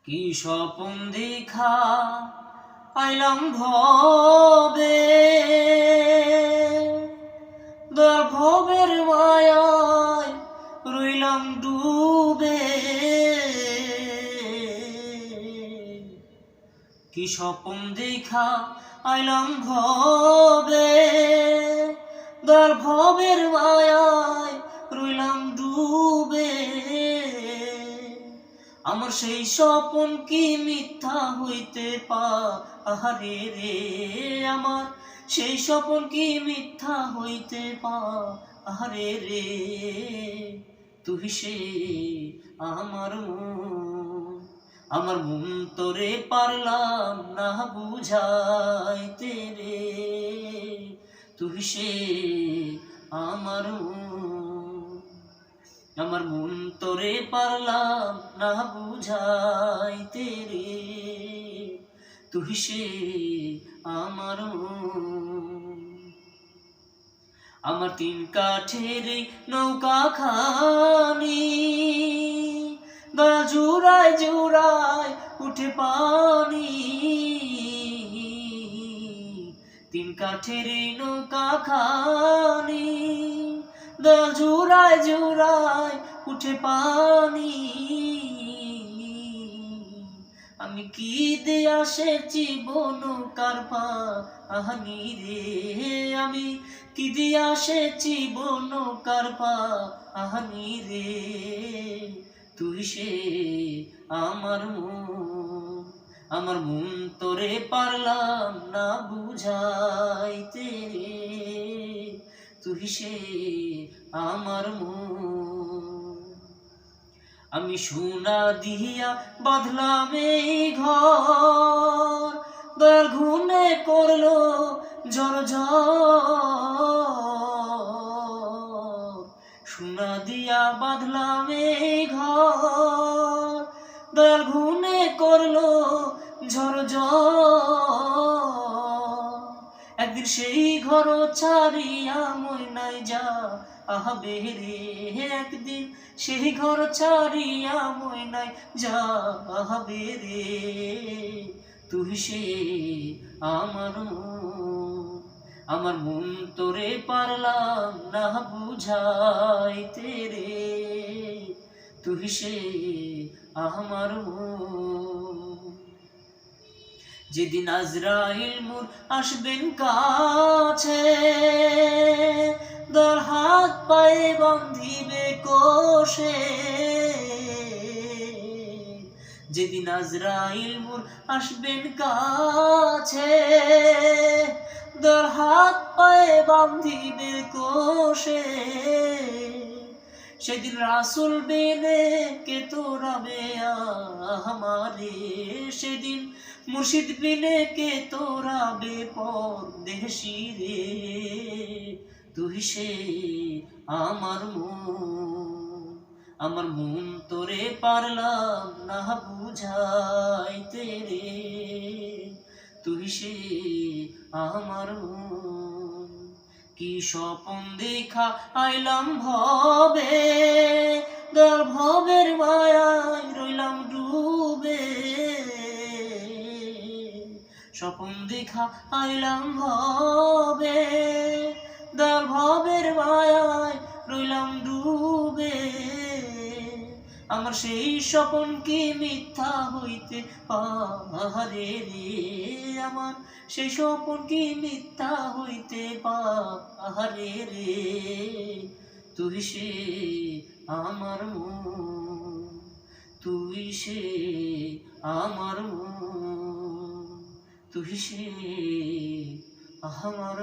কি স্বপন দেখা আইলাম ভবে, দয়াল ভবের মায়ায় রইলাম ডুবে। কি স্বপন দেখা আইলাম ভবে, দয়াল ভবের মায়ায় রইলাম ডুবে। আমার সেই স্বপন কি মিথ্যা হইতে পারে রে, আমার সেই স্বপন কি মিথ্যা হইতে পারে রে। তুই সে আমার মন তোরে পারলাম না বুঝাইতে রে। তুই সে আমার মন তোরে পারলাম না বুঝাইতে রে। তুই সে আমার তিন কাঠের নৌকা খানি, দয়া জুড়ায় জুড়ায় উঠে পানি। তিন কাঠের নৌকা খানি, দয়া জুড়ায় জুড়ায় উঠে পানি। আমি কি দিয়া সেচি নৌকার পানি রে, আমি কি দিয়া সেচি নৌকার পানি রে। তুই সে আমার মন তোরে পারলাম না বুঝাইতে রে। তুই সে আমার আমি সোনা দিয়া বাঁধলাম এই ঘর, দয়াল ঘুনে করলো ঝড়। সোনা দিয়া বাঁধলাম এই ঘর, দয়াল ঘুনে করলো ঝড়। একদিন সেই ঘর ছাড়িয়া মইনাই যা আহাবে রে, একদিন সেই ঘর ছাড়িয়া মইনাই যা আহাবে রে। তুই সে আমার মন তোরে পারলাম না বুঝাইতে রে। তুই সে আমার যেদিন আজরাইল মোর আসবেন কাছে, দয়াল হাত পায়ে বান্ধিবে কোষে। যেদিন আজরাইল মোর আসবেন কাছে, দয়াল হাত পায়ে বান্ধিবে কোষে। সেদিন রাসূল বিনে কে তোরাবে আমারে, সেদিন মুর্শিদ বিনে কে তোরাবে পরদেশি রে। তুই সে আমার মন তোরে পারলাম না বুঝাইতে রে। তুই সে আমার কি স্বপন দেখা আইলাম ভবে, দয়াল ভবের মায়ায় রইলাম ডুবে। স্বপন দেখা আইলাম ভবে, দয়াল ভবের মায়ায় রইলাম ডুবে। আমার সেই স্বপন কি মিথ্যা হইতে পারে রে, আমার সেই স্বপন কি মিথ্যা হইতে পারে রে। তুই সে আমার তুই সে আমার তুই সে আমার